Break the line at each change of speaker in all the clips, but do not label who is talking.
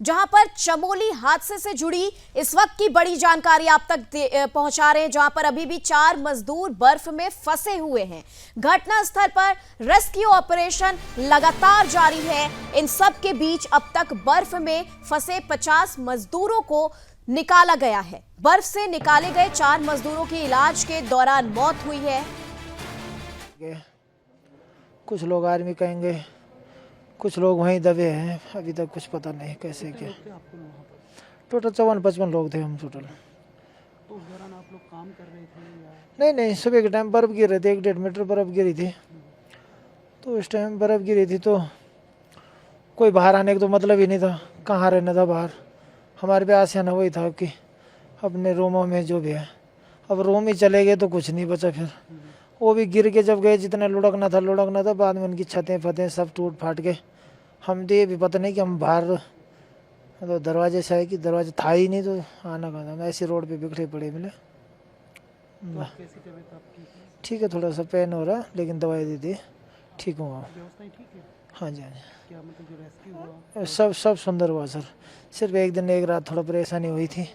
जहां पर चमोली हादसे से जुड़ी इस वक्त की बड़ी जानकारी आप तक पहुंचा रहे हैं, जहां पर अभी भी 4 मजदूर बर्फ में फंसे हुए हैं। घटना स्थल पर रेस्क्यू ऑपरेशन लगातार जारी है। इन सब के बीच अब तक बर्फ में फंसे 50 मजदूरों को निकाला गया है। बर्फ से निकाले गए 4 मजदूरों की इलाज के दौरान मौत हुई है।
कुछ लोग आर्मी कहेंगे, कुछ लोग वहीं दबे हैं। अभी तक कुछ पता नहीं कैसे क्या। टोटल 54-55 लोग थे हम टोटल।
तो उस दौरान आप लोग काम कर रहे थे या?
नहीं, सुबह के टाइम बर्फ़ गिर रहे थे, 1-1.5 मीटर बर्फ़ गिरी थी। तो उस टाइम बर्फ़ गिरी थी तो कोई बाहर आने का तो मतलब ही नहीं था। कहाँ रहना था बाहर। हमारे पे आसियाना वही था कि अपने रूमों में जो भी है। अब रूम ही चले गए तो कुछ नहीं बचा फिर। वो भी गिर के जब गए, जितना लुढ़कना था बाद में उनकी छतें फतें सब टूट फाट के। हम तो ये भी पता नहीं कि हम बाहर तो दरवाजे से आए कि दरवाजा था ही नहीं, तो आना कहा था। हम ऐसे रोड पे बिखरे पड़े मिले।
तो कैसी तबीयत आपकी?
ठीक है, थोड़ा सा पेन हो रहा, लेकिन दवाई दे दी, ठीक हूँ।
व्यवस्थाएं ठीक है?
हाँ जी, हाँ जी।
क्या मतलब जो रेस्क्यू हुआ?
सब सुंदर हुआ सर। सिर्फ एक दिन एक रात थोड़ा परेशानी हुई थी।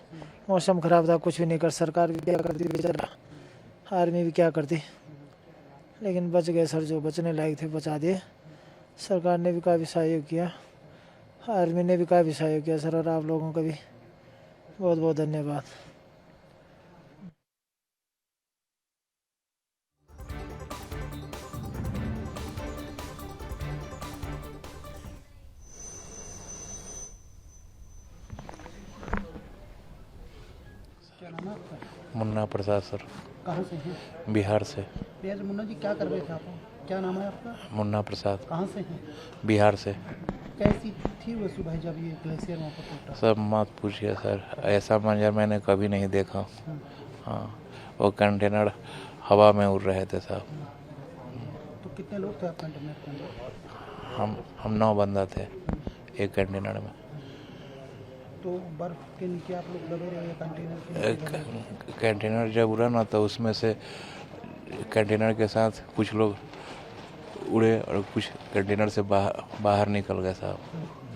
मौसम ख़राब था, कुछ भी नहीं कर, सरकार भी क्या करती बेचारा, आर्मी भी क्या करती, लेकिन बच गए सर। जो बचने लायक थे बचा दिए। सरकार ने भी काफ़ी सहयोग किया, आर्मी ने भी काफ़ी सहयोग किया सर, और आप लोगों का भी बहुत बहुत धन्यवाद।
क्या नाम है आपका?
मुन्ना प्रसाद सर,
कहाँ से हैं?
बिहार से।
भैया जी, मुन्ना जी क्या कर रहे थे आप? क्या नाम है आपका?
मुन्ना प्रसाद,
कहाँ से हैं?
बिहार से।
कैसी थी वो सुबह जब ये ग्लेशियर वहाँ पर टूटा?
सब मत पूछिए सर, ऐसा मंजर मैंने कभी नहीं देखा। हाँ, वो कंटेनर हवा में उड़ रहे थे साहब।
तो कितने लोग थे आप कंटेनर के अंदर?
हम 9 बंदा थे एक कंटेनर में।
तो बर्फ के नीचे आप लोग दबे रहे कंटेनर के नीचे?
कंटेनर जब उड़ा ना तो उसमें से कंटेनर के साथ कुछ लोग उड़े और कुछ कंटेनर से बाहर निकल गए साहब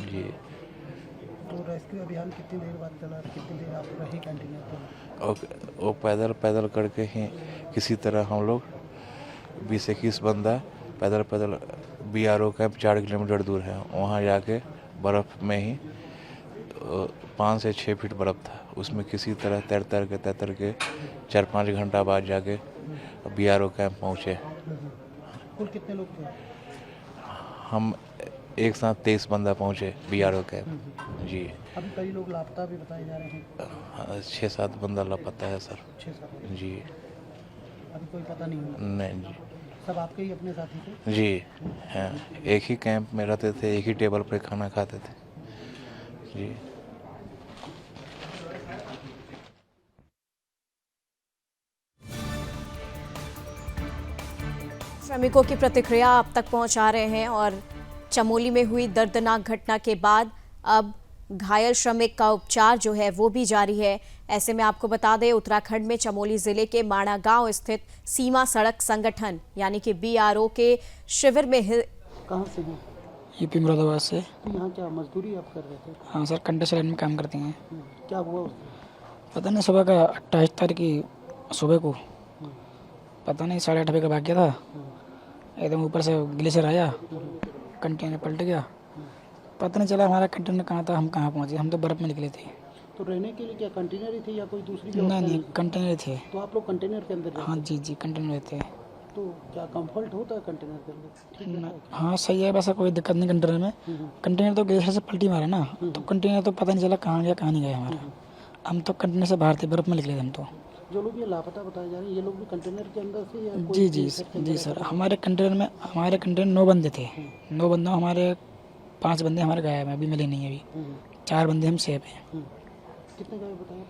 जी।
तो रेस्क्यू अभियान कितनी देर बाद चला? कितनी देर आप रहे कंटेनर पर?
और वो पैदल करके ही किसी तरह हम लोग 20-21 बंदा पैदल BRO कैंप 4 किलोमीटर दूर है, वहाँ जाके बर्फ़ में ही 5 से 6 फीट बर्फ़ था, उसमें किसी तरह तैर के 4-5 घंटा बाद जाके BRO कैंप पहुँचे।
कुल कितने लोग थे?
हम एक साथ 23 बंदा पहुँचे BRO कैंप जी।
अभी कई लोग लापता भी बताए जा रहे हैं।
6-7 बंदा लापता है सर
6-7
जी।
अभी कोई पता नहीं हुआ?
नहीं जी।
सब आपके ही अपने साथी थे?
जी हाँ, एक ही कैंप में रहते थे, एक ही टेबल पे खाना खाते थे जी।
श्रमिकों की प्रतिक्रिया आप तक पहुंचा रहे हैं, और चमोली में हुई दर्दनाक घटना के बाद अब घायल श्रमिक का उपचार जो है वो भी जारी है। ऐसे में आपको बता दें, उत्तराखंड में चमोली जिले के माणा गांव स्थित सीमा सड़क संगठन यानी कि BRO के शिविर में
कहाँ से हैं?
यूपी मुरादाबाद से।
तो यहाँ क्या मजदूरी आप कर रहे थे?
हाँ सर, कंटेसर लाइन में काम करते हैं।
क्या हुआ उससे?
पता नहीं, सुबह का 28 तारीख की सुबह को पता नहीं 8:30 बजे का भाग्य था। एकदम ऊपर से ग्लेशियर आया, कंटेनर पलट गया। पता नहीं चला हमारा कंटेनर कहाँ था, हम कहाँ पहुँचे। हम तो बर्फ़ में निकले थे।
तो रहने के लिए क्या कंटेनर ही थे या कोई दूसरी
नहीं
व्यवस्था
नहीं,
थी?
कंटेनर थे।
तो आप लोग कंटेनर के अंदर रहते?
हाँ जी जी, कंटेनर थे।
तो क्या कंफर्ट होता है कंटेनर के अंदर? ठीक है।
हाँ सही है, वैसा कोई दिक्कत नहीं कंटेनर में। कंटेनर तो ग्लेशियर से पलटी मारा ना, तो कंटेनर तो पता नहीं चला कहाँ गया कहाँ नहीं गया हमारा। हम तो कंटेनर से बाहर थे, बर्फ़ में निकले थे हम तो।
जो लोग ये लापता बताए जा रहे हैं, ये लोग भी कंटेनर के अंदर से या कोई
जी जी
दूसरे के
जी
अंदर?
सर, हमारे कंटेनर 9 बंदे थे। 9 बंदों हमारे 5 बंदे हमारे गायब हैं, अभी मिले नहीं अभी। 4 बंदे हम सेफ हैं।
कितने गायब बताए?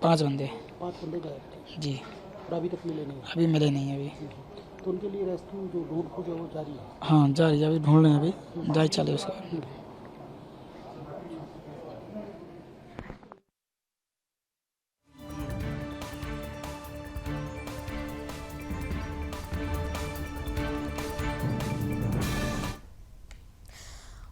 5 बंदे
5 बंदे गायब थे
जी,
और अभी तक मिले नहीं?
अभी मिले नहीं अभी।
तो उनके लिए रेस्क्यू जो ढूंढ खोज है वो जारी है?
हाँ जारी, अभी ढूंढ रहे हैं, अभी जारी चालू है उसका।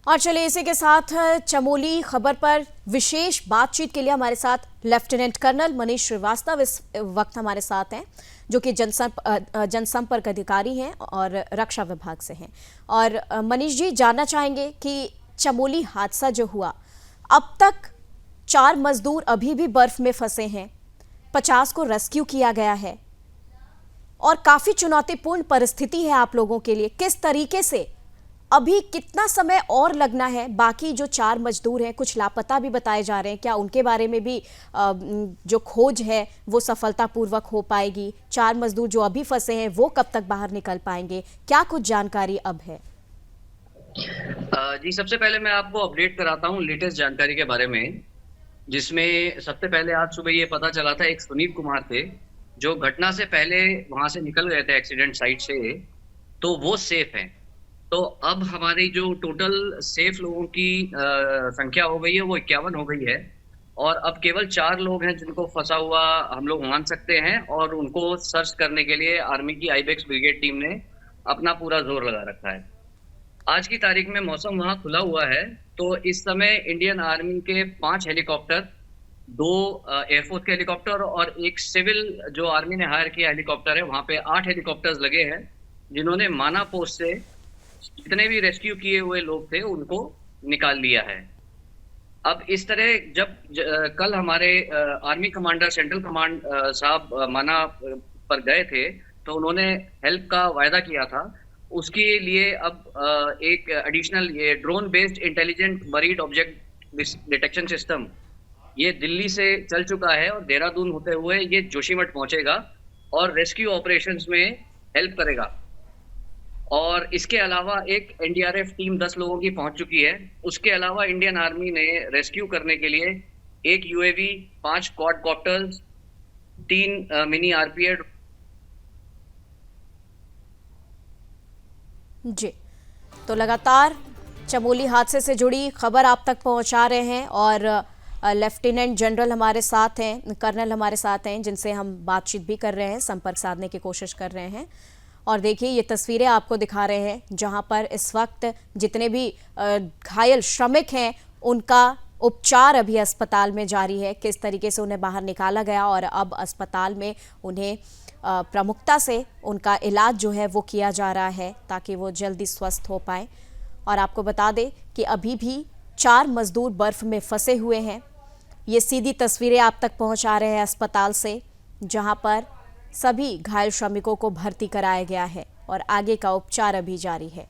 और चलिए इसी के साथ चमोली खबर पर विशेष बातचीत के लिए हमारे साथ लेफ्टिनेंट कर्नल मनीष श्रीवास्तव इस वक्त हमारे साथ हैं, जो कि जनसंपर्क अधिकारी हैं और रक्षा विभाग से हैं। और मनीष जी, जानना चाहेंगे कि चमोली हादसा जो हुआ, अब तक 4 मजदूर अभी भी बर्फ में फंसे हैं, 50 को रेस्क्यू किया गया है और काफी चुनौतीपूर्ण परिस्थिति है आप लोगों के लिए। किस तरीके से, अभी कितना समय और लगना है? बाकी जो 4 मजदूर हैं, कुछ लापता भी बताए जा रहे हैं, क्या उनके बारे में भी जो खोज है वो सफलतापूर्वक हो पाएगी? 4 मजदूर जो अभी फंसे हैं वो कब तक बाहर निकल पाएंगे? क्या कुछ जानकारी अब है?
जी, सबसे पहले मैं आपको अपडेट कराता हूँ लेटेस्ट जानकारी के बारे में, जिसमें सबसे पहले आज सुबह ये पता चला था, एक सुनील कुमार थे जो घटना से पहले वहां से निकल गए थे एक्सीडेंट साइट से, तो वो सेफ हैं। तो अब हमारी जो टोटल सेफ लोगों की संख्या हो गई है वो 51 हो गई है, और अब केवल 4 लोग हैं जिनको फंसा हुआ हम लोग मान सकते हैं, और उनको सर्च करने के लिए आर्मी की आईबेक्स ब्रिगेड टीम ने अपना पूरा जोर लगा रखा है। आज की तारीख में मौसम वहां खुला हुआ है, तो इस समय इंडियन आर्मी के 5 हेलीकॉप्टर, 2 एयरफोर्स के हेलीकॉप्टर और एक सिविल जो आर्मी ने हायर किया हेलीकॉप्टर है, वहां पे 8 हेलीकॉप्टर्स लगे हैं, जिन्होंने माना पोस्ट से जितने भी रेस्क्यू किए हुए लोग थे उनको निकाल लिया है। अब इस तरह जब कल हमारे आर्मी कमांडर सेंट्रल कमांड साहब माना पर गए थे, तो उन्होंने हेल्प का वायदा किया था। उसके लिए अब एक एडिशनल ये ड्रोन बेस्ड इंटेलिजेंट मरीड ऑब्जेक्ट डिटेक्शन सिस्टम ये दिल्ली से चल चुका है, और देहरादून होते हुए ये जोशीमठ पहुंचेगा और रेस्क्यू ऑपरेशंस में हेल्प करेगा। और इसके अलावा एक एनडीआरएफ टीम 10 लोगों की पहुंच चुकी है। उसके अलावा इंडियन आर्मी ने रेस्क्यू करने के लिए एक यूएवी, 5 क्वाडकॉप्टर्स, 3 मिनी आरपीएफ।
जी, तो लगातार चमोली हादसे से जुड़ी खबर आप तक पहुंचा रहे हैं, और लेफ्टिनेंट जनरल हमारे साथ हैं, कर्नल हमारे साथ हैं, जिनसे हम बातचीत भी कर रहे हैं, संपर्क साधने की कोशिश कर रहे हैं। और देखिए ये तस्वीरें आपको दिखा रहे हैं जहां पर इस वक्त जितने भी घायल श्रमिक हैं उनका उपचार अभी अस्पताल में जारी है। किस तरीके से उन्हें बाहर निकाला गया और अब अस्पताल में उन्हें प्रमुखता से उनका इलाज जो है वो किया जा रहा है ताकि वो जल्दी स्वस्थ हो पाए। और आपको बता दें कि अभी भी 4 मजदूर बर्फ में फंसे हुए हैं। ये सीधी तस्वीरें आप तक पहुंचा रहे हैं अस्पताल से, जहां पर सभी घायल श्रमिकों को भर्ती कराया गया है और आगे का उपचार अभी जारी है।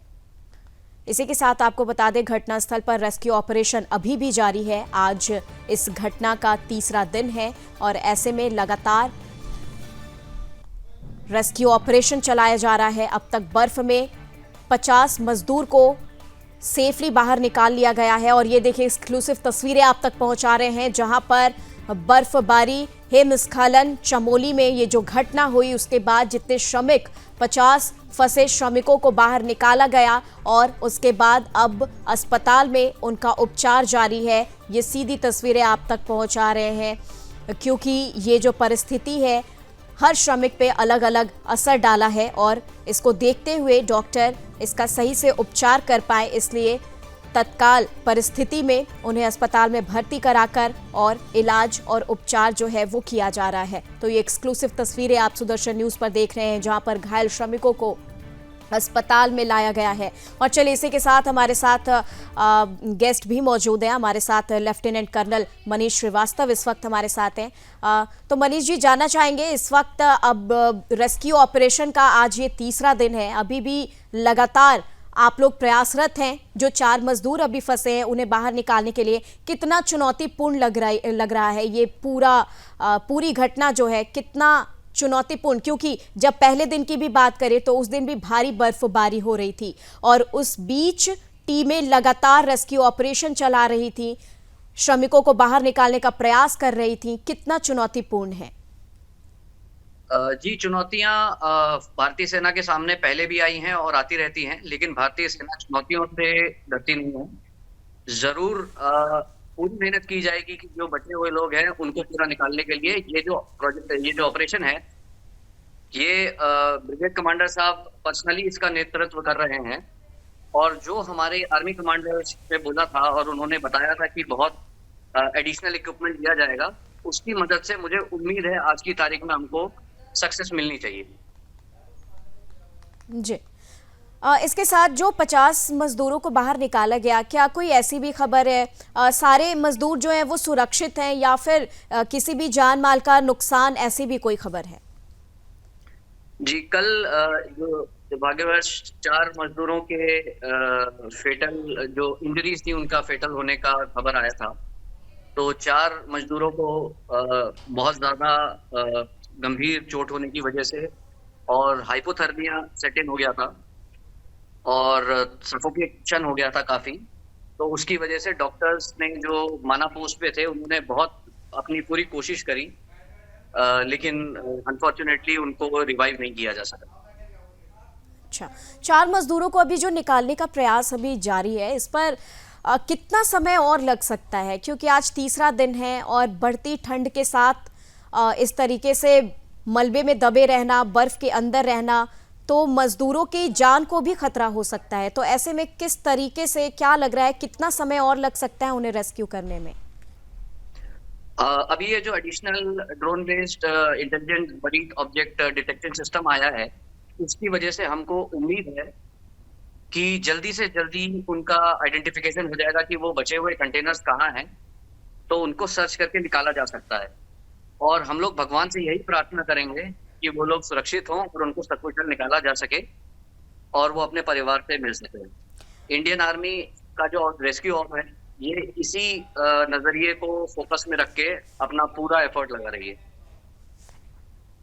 इसी के साथ आपको बता दें घटनास्थल पर रेस्क्यू ऑपरेशन अभी भी जारी है। आज इस घटना का 3रा दिन है और ऐसे में लगातार रेस्क्यू ऑपरेशन चलाया जा रहा है। अब तक बर्फ में 50 मजदूर को सेफली बाहर निकाल लिया गया है। और ये देखिए एक्सक्लूसिव तस्वीरें आप तक पहुंचा रहे हैं जहां पर बर्फबारी, हिमस्खलन, चमोली में ये जो घटना हुई उसके बाद जितने श्रमिक 50 फंसे श्रमिकों को बाहर निकाला गया और उसके बाद अब अस्पताल में उनका उपचार जारी है। ये सीधी तस्वीरें आप तक पहुंचा रहे हैं, क्योंकि ये जो परिस्थिति है हर श्रमिक पे अलग अलग असर डाला है और इसको देखते हुए डॉक्टर इसका सही से उपचार कर पाए, इसलिए तत्काल परिस्थिति में उन्हें अस्पताल में भर्ती कराकर और इलाज और उपचार जो है वो किया जा रहा है। तो ये एक्सक्लूसिव तस्वीरें आप सुदर्शन न्यूज़ पर देख रहे हैं जहां पर घायल श्रमिकों को अस्पताल में लाया गया है। और चलिए इसी के साथ हमारे साथ गेस्ट भी मौजूद हैं। हमारे साथ लेफ्टिनेंट कर्नल मनीष श्रीवास्तव इस वक्त हमारे साथ हैं। तो मनीष जी, जानना चाहेंगे इस वक्त अब रेस्क्यू ऑपरेशन का आज ये 3रा दिन है, अभी भी लगातार आप लोग प्रयासरत हैं। जो 4 मजदूर अभी फंसे हैं उन्हें बाहर निकालने के लिए कितना चुनौतीपूर्ण लग रहा है ये पूरी घटना जो है, कितना चुनौतीपूर्ण? क्योंकि जब पहले दिन की भी बात करें तो उस दिन भी भारी बर्फबारी हो रही थी और उस बीच टीमें लगातार रेस्क्यू ऑपरेशन चला रही थी, श्रमिकों को बाहर निकालने का प्रयास कर रही थी। कितना चुनौतीपूर्ण है?
जी, चुनौतियां भारतीय सेना के सामने पहले भी आई हैं और आती रहती हैं, लेकिन भारतीय सेना चुनौतियों से डरती नहीं है। जरूर पूरी मेहनत की जाएगी कि जो बचे हुए लोग हैं उनको पूरा निकालने के लिए ये जो ऑपरेशन है, ये ब्रिगेड कमांडर साहब पर्सनली इसका नेतृत्व कर रहे हैं और जो हमारे आर्मी कमांडर्स ने बोला था और उन्होंने बताया था कि बहुत एडिशनल इक्विपमेंट दिया जाएगा, उसकी मदद से मुझे उम्मीद है आज की तारीख में हमको सक्सेस मिलनी चाहिए।
जी। इसके साथ जो 50 मजदूरों को बाहर निकाला गया, क्या कोई ऐसी भी खबर है सारे मजदूर जो हैं वो सुरक्षित हैं या फिर किसी भी जान माल का नुकसान, ऐसी भी कोई खबर है?
जी, कल जो दुर्भाग्यवश 4 मजदूरों के फेटल जो इंजरीज थी उनका फेटल होने का खबर आया था। तो 4 मजदूरों को बहुत ज़्यादा गंभीर चोट होने की वजह से और हाइपोथर्मिया सेट इन हो गया था और सफोकेशन हो गया था काफ़ी। तो उसकी वजह से डॉक्टर्स ने जो माना पोस्ट पे थे उन्होंने बहुत अपनी पूरी कोशिश करी, लेकिन अनफॉर्चुनेटली उनको रिवाइव नहीं किया जा सका।
अच्छा, 4 मजदूरों को अभी जो निकालने का प्रयास अभी जारी है, इस पर कितना समय और लग सकता है? क्योंकि आज तीसरा दिन है और बढ़ती ठंड के साथ इस तरीके से मलबे में दबे रहना, बर्फ के अंदर रहना, तो मजदूरों की जान को भी खतरा हो सकता है। तो ऐसे में किस तरीके से, क्या लग रहा है, कितना समय और लग सकता है उन्हें रेस्क्यू करने में?
अभी ये जो additional drone based intelligent marine object detection system आया है, उसकी वजह से हमको उम्मीद है कि जल्दी से जल्दी उनका आइडेंटिफिकेशन हो जाएगा कि वो बचे हुए कंटेनर्स कहाँ हैं, तो उनको सर्च करके निकाला जा सकता है। और हम लोग भगवान से यही प्रार्थना करेंगे कि वो लोग सुरक्षित हों और उनको सकुशल निकाला जा सके और वो अपने परिवार से मिल सके। इंडियन आर्मी का जो रेस्क्यू ऑफ है, ये इसी नजरिए को फोकस में रख के अपना पूरा एफर्ट लगा रही है।